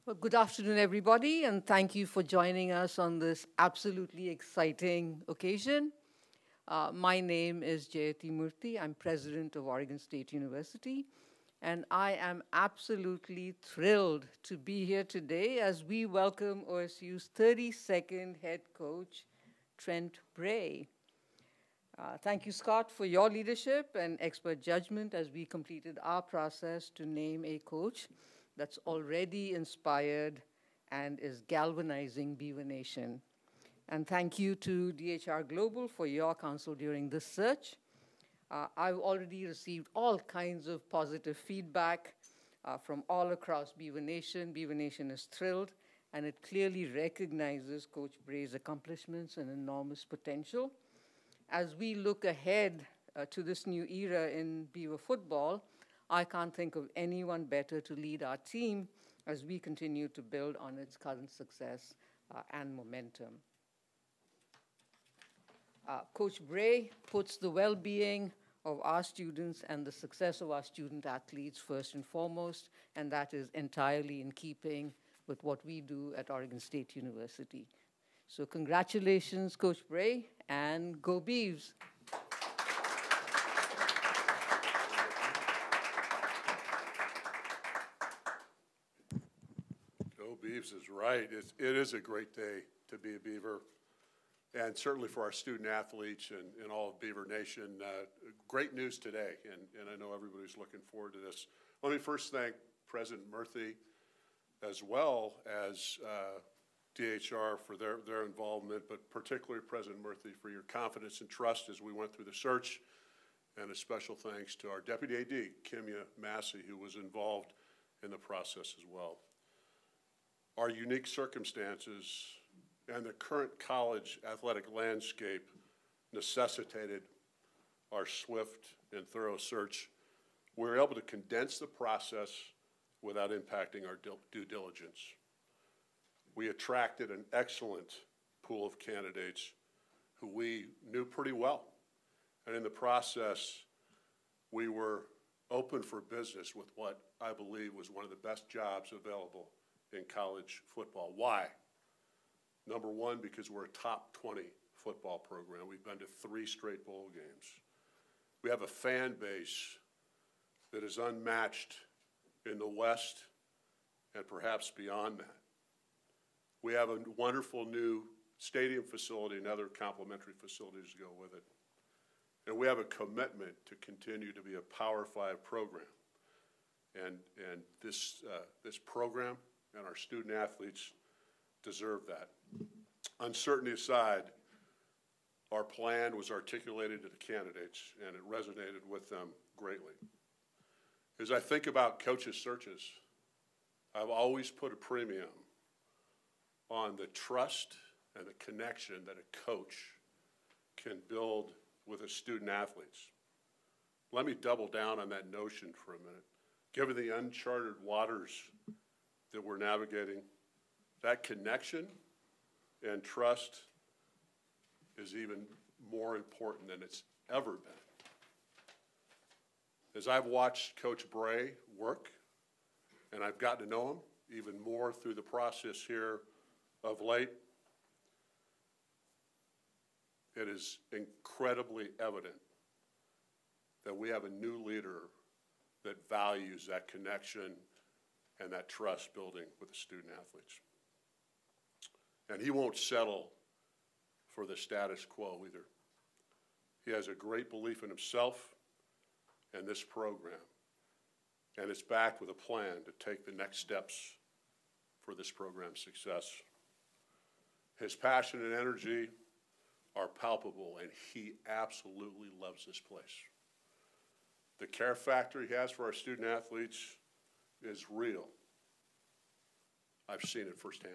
Well, good afternoon, everybody, and thank you for joining us on this absolutely exciting occasion. My name is Jayati Murthy. I'm president of Oregon State University, and I am absolutely thrilled to be here today as we welcome OSU's 32nd head coach, Trent Bray. Thank you, Scott, for your leadership and expert judgment as we completed our process to name a coach that's already inspired and is galvanizing Beaver Nation. And thank you to DHR Global for your counsel during this search. I've already received all kinds of positive feedback from all across Beaver Nation. Beaver Nation is thrilled, and it clearly recognizes Coach Bray's accomplishments and enormous potential. As we look ahead to this new era in Beaver football, I can't think of anyone better to lead our team as we continue to build on its current success and momentum. Coach Bray puts the well-being of our students and the success of our student athletes first and foremost, and that is entirely in keeping with what we do at Oregon State University. So congratulations, Coach Bray, and go Beavs. Beavs is right. It is a great day to be a Beaver, and certainly for our student athletes and all of Beaver Nation. Great news today, and I know everybody's looking forward to this. Let me first thank President Murthy as well as DHR for their involvement, but particularly President Murthy for your confidence and trust as we went through the search, and a special thanks to our Deputy AD, Kimya Massey, who was involved in the process as well. Our unique circumstances and the current college athletic landscape necessitated our swift and thorough search. We were able to condense the process without impacting our due diligence. We attracted an excellent pool of candidates who we knew pretty well. And in the process, we were open for business with what I believe was one of the best jobs available in college football. Why? Number one, because we're a top 20 football program. We've been to 3 straight bowl games. We have a fan base that is unmatched in the West and perhaps beyond that. We have a wonderful new stadium facility and other complementary facilities to go with it. And we have a commitment to continue to be a Power 5 program. And this program and our student athletes deserve that. Uncertainty aside, our plan was articulated to the candidates, and it resonated with them greatly. As I think about coaches' searches, I've always put a premium on the trust and the connection that a coach can build with his student athletes. Let me double down on that notion for a minute. Given the uncharted waters that we're navigating, that connection and trust is even more important than it's ever been. As I've watched Coach Bray work, and I've gotten to know him even more through the process here of late, it is incredibly evident that we have a new leader that values that connection and that trust building with the student athletes. And he won't settle for the status quo either. He has a great belief in himself and this program, and it's backed with a plan to take the next steps for this program's success. His passion and energy are palpable, and he absolutely loves this place. The care factor he has for our student athletes is real. I've seen it firsthand.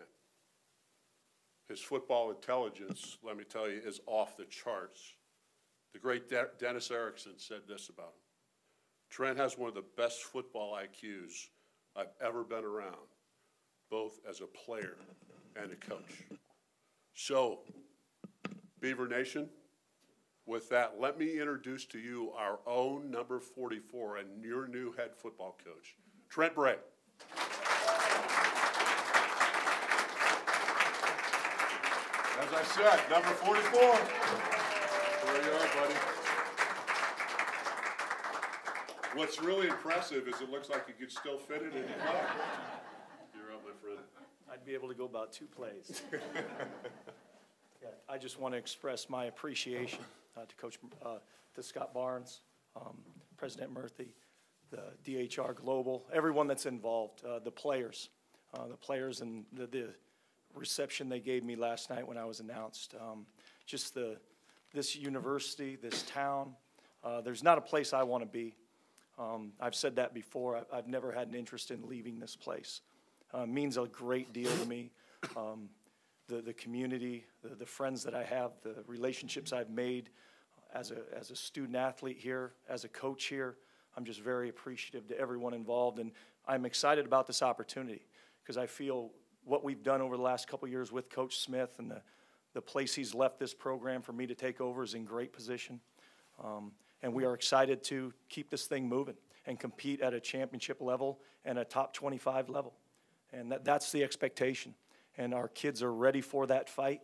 His football intelligence, let me tell you, is off the charts. The great Dennis Erickson said this about him. Trent has one of the best football IQs I've ever been around, both as a player and a coach. So, Beaver Nation, with that, let me introduce to you our own number 44 and your new head football coach, Trent Bray. As I said, number 44. There you are, buddy. What's really impressive is it looks like you could still fit it in your glove. You're up, my friend. I'd be able to go about 2 plays. Yeah, I just want to express my appreciation to Scott Barnes, President Murthy, the DHR Global, everyone that's involved, the players and the reception they gave me last night when I was announced. Just this university, this town, there's not a place I want to be. I've said that before. I've never had an interest in leaving this place. It means a great deal to me. The community, the friends that I have, the relationships I've made as a student athlete here, as a coach here, I'm just very appreciative to everyone involved, and I'm excited about this opportunity because I feel what we've done over the last couple of years with Coach Smith and the place he's left this program for me to take over is in great position. And we are excited to keep this thing moving and compete at a championship level and a top 25 level. And that's the expectation. And our kids are ready for that fight.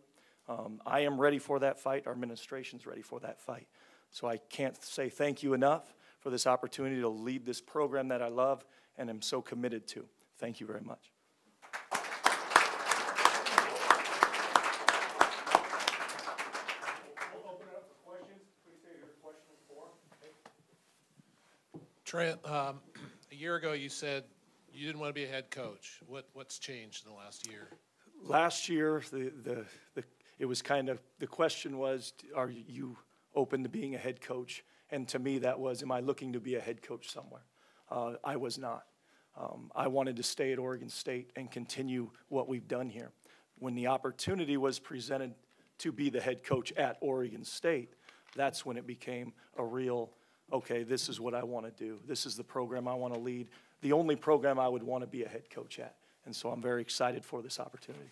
I am ready for that fight. Our administration's ready for that fight. So I can't say thank you enough for this opportunity to lead this program that I love and am so committed to. Thank you very much. Trent, a year ago you said you didn't want to be a head coach. What's changed in the last year? Last year, it was kind of, the question was, are you open to being a head coach? And to me, that was, am I looking to be a head coach somewhere? I was not. I wanted to stay at Oregon State and continue what we've done here. When the opportunity was presented to be the head coach at Oregon State, that's when it became a real, okay, this is what I want to do. This is the program I want to lead. The only program I would want to be a head coach at. And so I'm very excited for this opportunity.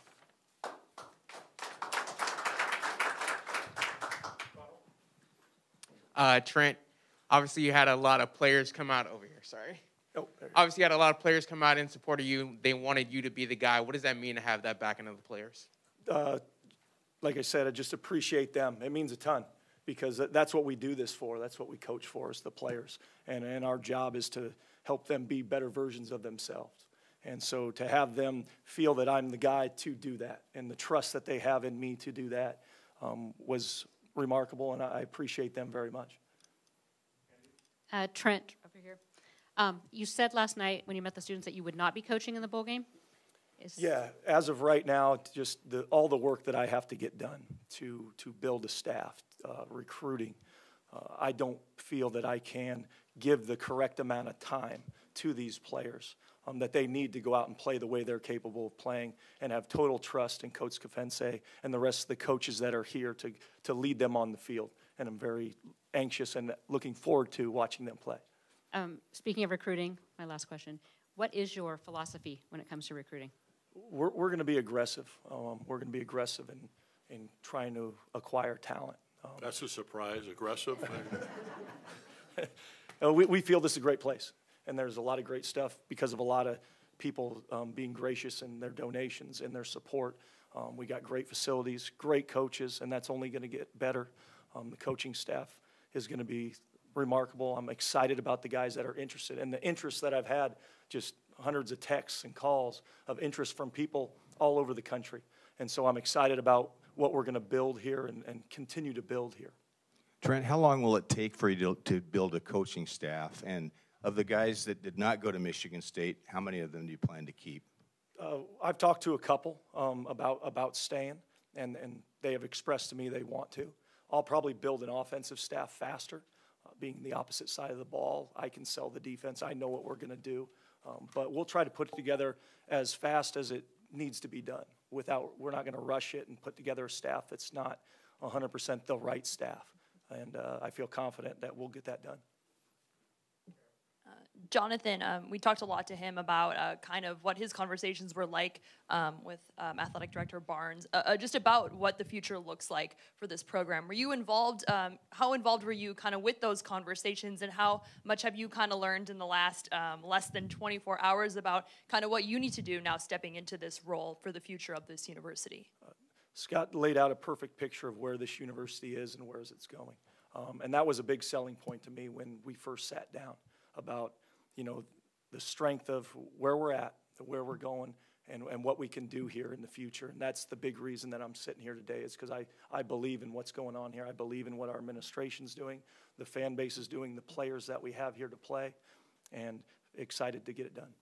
Trent, obviously you had a lot of players come out over here, sorry. Oh, obviously you had a lot of players come out in support of you. They wanted you to be the guy. What does that mean to have that backing of the players? Like I said, I just appreciate them. It means a ton because that's what we do this for. That's what we coach for is the players. And our job is to help them be better versions of themselves. And so to have them feel that I'm the guy to do that and the trust that they have in me to do that was remarkable, and I appreciate them very much. Trent, over here. You said last night when you met the students that you would not be coaching in the bowl game? Yeah, as of right now, just all the work that I have to get done to build a staff, recruiting, I don't feel that I can give the correct amount of time to these players that they need to go out and play the way they're capable of playing and have total trust in Coach Skafense and the rest of the coaches that are here to lead them on the field. And I'm very anxious and looking forward to watching them play. Speaking of recruiting, my last question, what is your philosophy when it comes to recruiting? We're going to be aggressive. We're going to be aggressive in trying to acquire talent. That's a surprise, aggressive. We feel this is a great place, and there's a lot of great stuff because of a lot of people being gracious in their donations and their support. We got great facilities, great coaches, and that's only going to get better. The coaching staff is going to be remarkable. I'm excited about the guys that are interested, and the interest that I've had, just hundreds of texts and calls of interest from people all over the country. And so I'm excited about what we're going to build here and continue to build here. Trent, how long will it take for you to build a coaching staff? And of the guys that did not go to Michigan State, how many of them do you plan to keep? I've talked to a couple about staying, and they have expressed to me they want to. I'll probably build an offensive staff faster. Being the opposite side of the ball, I can sell the defense. I know what we're going to do. But we'll try to put it together as fast as it needs to be done. We're not going to rush it and put together a staff that's not 100% the right staff. And I feel confident that we'll get that done. Jonathan, we talked a lot to him about kind of what his conversations were like with Athletic Director Barnes, just about what the future looks like for this program. Were you involved? How involved were you kind of with those conversations, and how much have you kind of learned in the last less than 24 hours about kind of what you need to do now stepping into this role for the future of this university? Scott laid out a perfect picture of where this university is and where it's going. And that was a big selling point to me when we first sat down about, the strength of where we're at, where we're going, and what we can do here in the future. And that's the big reason that I'm sitting here today, is because I believe in what's going on here. I believe in what our administration's doing, the fan base is doing, the players that we have here to play, and excited to get it done.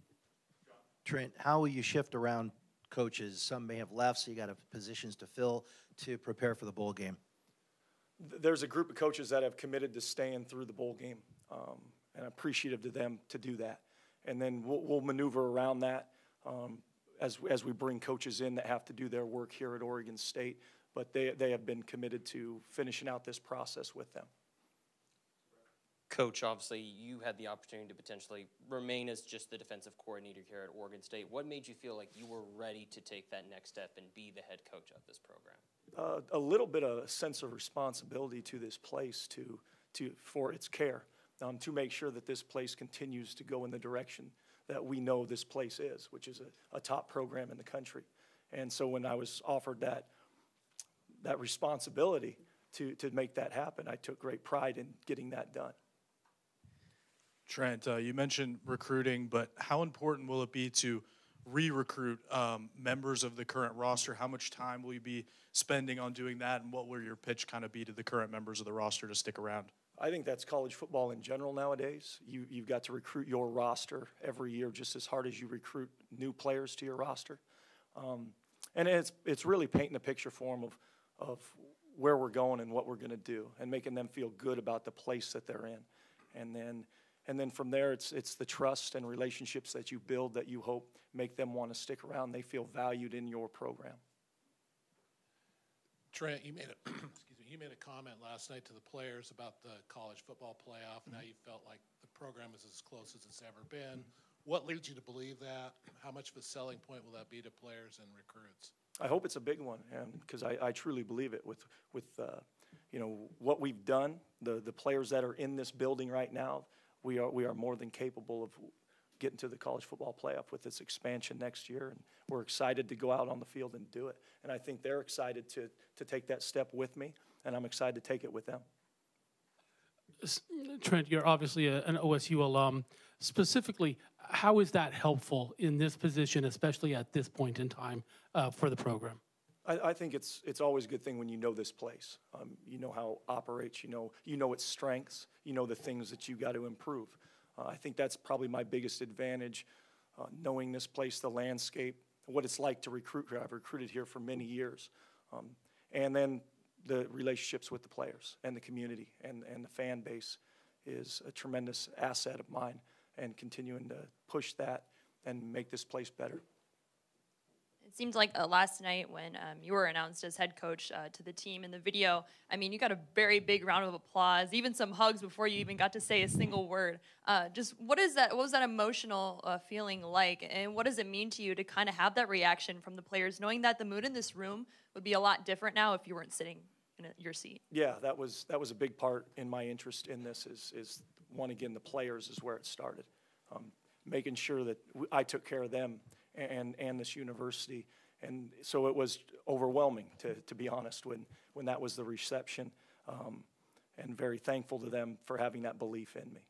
Trent, how will you shift around coaches? Some may have left, so you got positions to fill to prepare for the bowl game. There's a group of coaches that have committed to staying through the bowl game, and I'm appreciative to them to do that. And then we'll maneuver around that as we bring coaches in that have to do their work here at Oregon State. But they have been committed to finishing out this process with them. Coach, obviously, you had the opportunity to potentially remain as just the defensive coordinator here at Oregon State. What made you feel like you were ready to take that next step and be the head coach of this program? A little bit of a sense of responsibility to this place for its care, to make sure that this place continues to go in the direction that we know this place is, which is a top program in the country. And so when I was offered that responsibility to make that happen, I took great pride in getting that done. Trent, you mentioned recruiting, but how important will it be to re-recruit members of the current roster? How much time will you be spending on doing that, and what will your pitch kind of be to the current members of the roster to stick around? I think that's college football in general nowadays. You've got to recruit your roster every year just as hard as you recruit new players to your roster. And it's really painting a picture for them of where we're going and what we're going to do, and making them feel good about the place that they're in. And then from there, it's the trust and relationships that you build that you hope make them want to stick around. They feel valued in your program. Trent, you made a comment last night to the players about the college football playoff and how you felt like the program is as close as it's ever been. What leads you to believe that? How much of a selling point will that be to players and recruits? I hope it's a big one, because I truly believe it with what we've done, the players that are in this building right now. We are more than capable of getting to the college football playoff with this expansion next year, and we're excited to go out on the field and do it. And I think they're excited to take that step with me, and I'm excited to take it with them. Trent, you're obviously an OSU alum. Specifically, how is that helpful in this position, especially at this point in time for the program? I think it's always a good thing when you know this place. You know how it operates. You know its strengths. You know the things that you got to improve. I think that's probably my biggest advantage, knowing this place, the landscape, what it's like to recruit here. I've recruited here for many years, and then the relationships with the players and the community and the fan base is a tremendous asset of mine, and continuing to push that and make this place better. It seemed like last night when you were announced as head coach to the team in the video, I mean, you got a very big round of applause, even some hugs before you even got to say a single word. Just what was that emotional feeling like, and what does it mean to you to kind of have that reaction from the players, knowing that the mood in this room would be a lot different now if you weren't sitting in your seat? Yeah, that was a big part in my interest in this is one, again, the players is where it started. Making sure that I took care of them and this university. And so it was overwhelming, to be honest, when that was the reception, and very thankful to them for having that belief in me.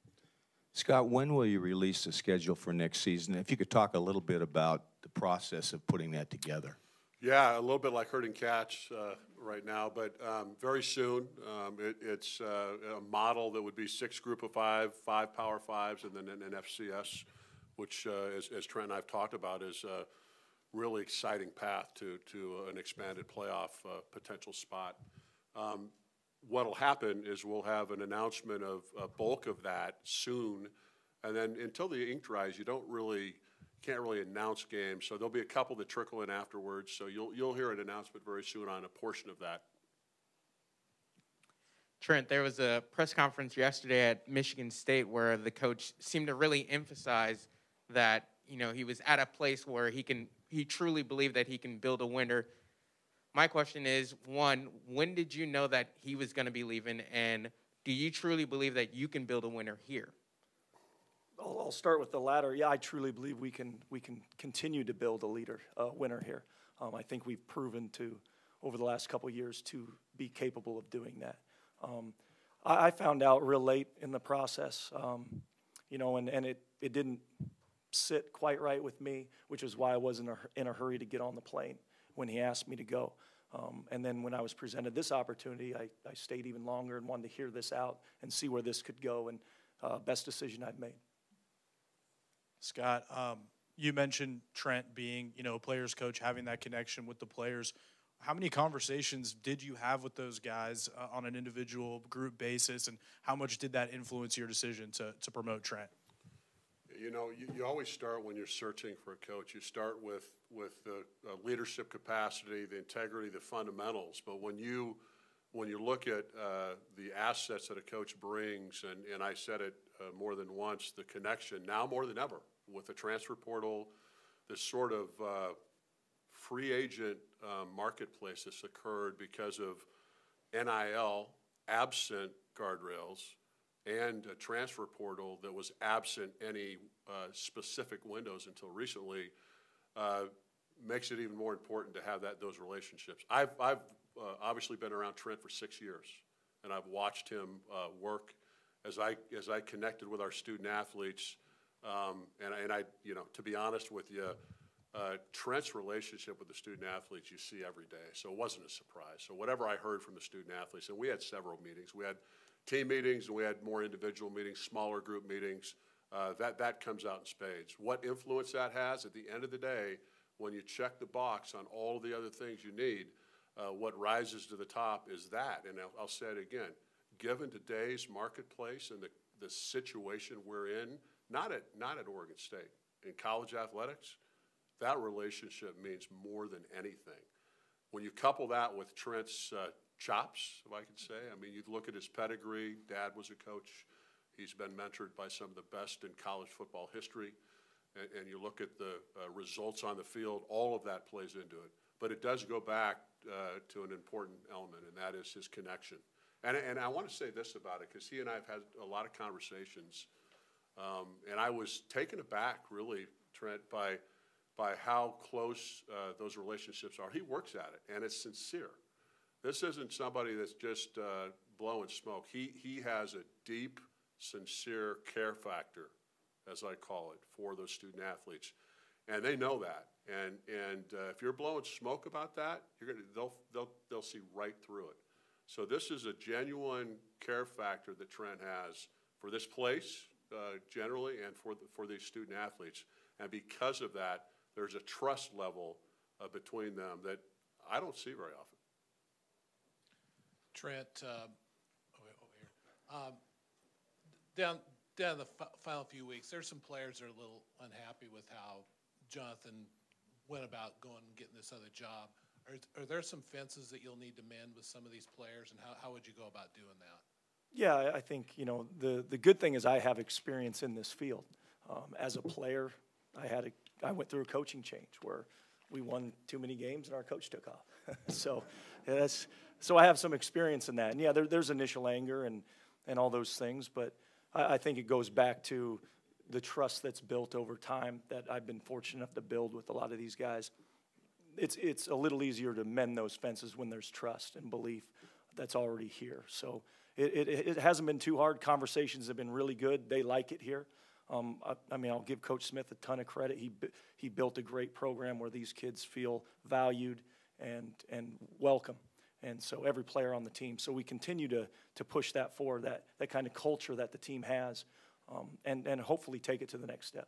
Scott, when will you release the schedule for next season? If you could talk a little bit about the process of putting that together. Yeah, a little bit like herding cats right now, but very soon. It's a model that would be 6 group of 5, 5 Power 5s, and then an FCS, which, as Trent and I have talked about, is a really exciting path to an expanded playoff potential spot. What will happen is we'll have an announcement of a bulk of that soon, and then until the ink dries, can't really announce games. So there'll be a couple that trickle in afterwards. So you'll hear an announcement very soon on a portion of that. Trent, there was a press conference yesterday at Michigan State where the coach seemed to really emphasize that, he was at a place where he truly believed that he can build a winner. My question is, one, when did you know that he was going to be leaving, and do you truly believe that you can build a winner here? I'll start with the latter. Yeah, I truly believe we can continue to build a winner here. I think we've proven over the last couple of years to be capable of doing that. I found out real late in the process, you know, and it didn't sit quite right with me, which is why I wasn't in a hurry to get on the plane when he asked me to go. And then when I was presented this opportunity, I stayed even longer and wanted to hear this out and see where this could go, and best decision I've made. Scott, you mentioned Trent being, you know, a player's coach, having that connection with the players. How many conversations did you have with those guys on an individual group basis, and how much did that influence your decision to promote Trent? You know, you always start when you're searching for a coach. You start with the leadership capacity, the integrity, the fundamentals. But when you look at the assets that a coach brings, and I said it more than once, the connection now more than ever with the transfer portal, this sort of free agent marketplace that's occurred because of NIL, absent guardrails, and a transfer portal that was absent any specific windows until recently, makes it even more important to have those relationships. I've obviously been around Trent for 6 years, and I've watched him work as I connected with our student athletes. And I, you know, to be honest with you, Trent's relationship with the student athletes you see every day, so it wasn't a surprise. So whatever I heard from the student athletes, and we had several meetings. We had team meetings, and we had more individual meetings, smaller group meetings. That comes out in spades. What influence that has at the end of the day, when you check the box on all the other things you need, what rises to the top is that. And I'll say it again, given today's marketplace and the situation we're in, not at Oregon State, in college athletics, that relationship means more than anything. When you couple that with Trent's chops, if I could say, I mean, you look at his pedigree. Dad was a coach. He's been mentored by some of the best in college football history. And you look at the results on the field, all of that plays into it. But it does go back to an important element, and that is his connection. And I want to say this about it, because he and I have had a lot of conversations, and I was taken aback, really, Trent, by how close those relationships are. He works at it, and it's sincere. This isn't somebody that's just blowing smoke. He has a deep, sincere care factor, as I call it, for those student athletes, and they know that. And if you're blowing smoke about that, they'll see right through it. So this is a genuine care factor that Trent has for this place generally, and for these student athletes. And because of that, there's a trust level between them that I don't see very often. Trent, down the final few weeks, there's some players that are a little unhappy with how Jonathan went about going and getting this other job. Are there some fences that you'll need to mend with some of these players, and how would you go about doing that? Yeah, I think, you know, the good thing is I have experience in this field. As a player, I went through a coaching change where we won too many games and our coach took off. So I have some experience in that. And yeah, there's initial anger and all those things, but I think it goes back to the trust that's built over time that I've been fortunate enough to build with a lot of these guys. It's a little easier to mend those fences when there's trust and belief that's already here. So it hasn't been too hard. Conversations have been really good. They like it here. I mean, I'll give Coach Smith a ton of credit. He built a great program where these kids feel valued and welcome. And so every player on the team. So we continue to push that forward, that kind of culture that the team has, and hopefully take it to the next step.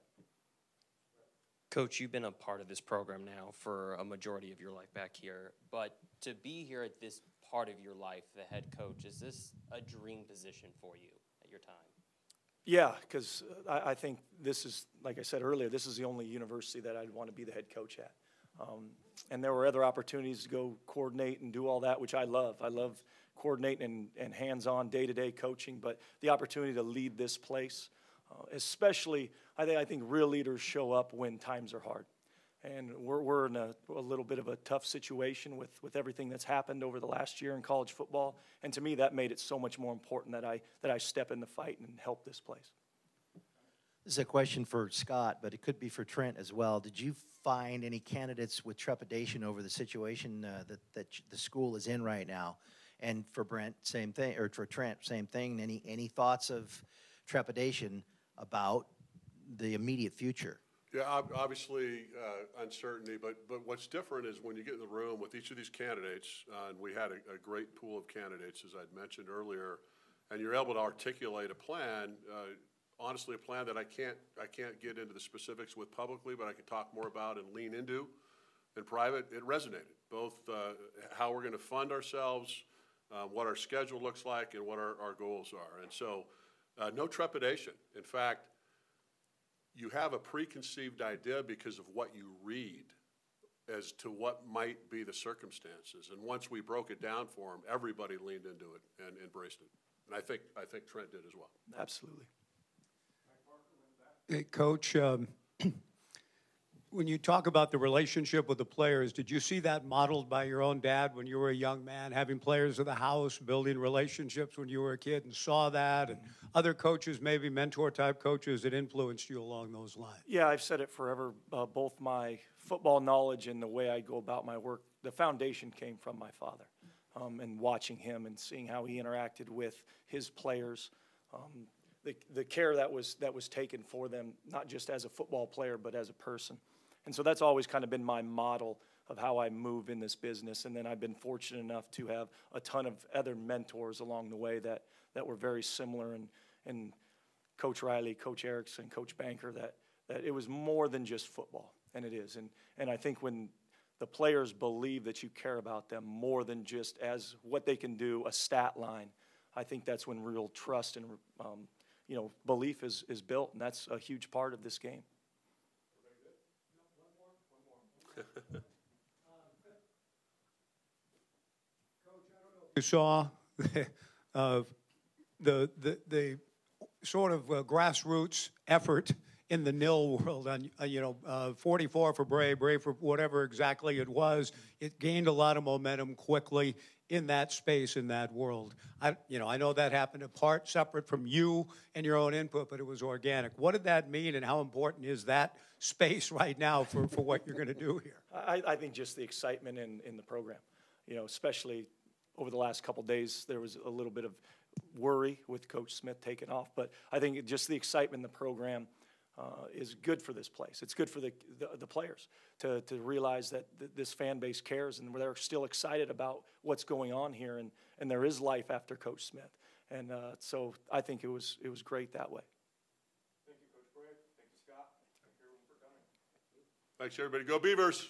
Coach, you've been a part of this program now for a majority of your life back here, but to be here at this part of your life, the head coach, is this a dream position for you at your time? Yeah, because I think this is, like I said earlier, this is the only university that I'd want to be the head coach at. And there were other opportunities to go coordinate and do all that, which I love. I love coordinating and hands-on, day-to-day coaching, but the opportunity to lead this place, especially, I think real leaders show up when times are hard. And we're in a little bit of a tough situation with everything that's happened over the last year in college football. And to me, that made it so much more important that I step in the fight and help this place. This is a question for Scott, but it could be for Trent as well. Did you find any candidates with trepidation over the situation that the school is in right now? And for Brent, same thing, or for Trent, same thing. Any thoughts of trepidation about the immediate future? Yeah, obviously uncertainty, but what's different is when you get in the room with each of these candidates, and we had a great pool of candidates, as I'd mentioned earlier, and you're able to articulate a plan, honestly a plan that I can't get into the specifics with publicly, but I can talk more about and lean into in private. It resonated, both how we're going to fund ourselves, what our schedule looks like, and what our goals are. And so no trepidation. In fact, you have a preconceived idea because of what you read as to what might be the circumstances. And once we broke it down for them, everybody leaned into it and embraced it. And I think Trent did as well. Absolutely. Hey, Coach, when you talk about the relationship with the players, did you see that modeled by your own dad when you were a young man, having players of the house, building relationships when you were a kid, and saw that, and other coaches, maybe mentor-type coaches that influenced you along those lines? Yeah, I've said it forever. Both my football knowledge and the way I go about my work, the foundation came from my father, and watching him and seeing how he interacted with his players, the care that was taken for them, not just as a football player, but as a person. And so that's always kind of been my model of how I move in this business. And then I've been fortunate enough to have a ton of other mentors along the way that were very similar. And Coach Riley, Coach Erickson, Coach Banker, that it was more than just football, and it is. And I think when the players believe that you care about them more than just as what they can do, a stat line, I think that's when real trust and belief is built, and that's a huge part of this game. You saw the sort of grassroots effort in the nil world on 44 for Bray for whatever exactly it was. It gained a lot of momentum quickly in that space, in that world. I know that happened apart, separate from you and your own input, but it was organic. What did that mean, and how important is that space right now for what you're going to do here? I think just the excitement in the program, especially over the last couple of days, there was a little bit of worry with Coach Smith taking off, but I think just the excitement in the program is good for this place. It's good for the players to realize that this fan base cares and they're still excited about what's going on here, and there is life after Coach Smith. And so I think it was great that way. Thank you, Coach Bray. Thank you, Scott. Thank you, everyone, for coming. Thanks, everybody. Go Beavers.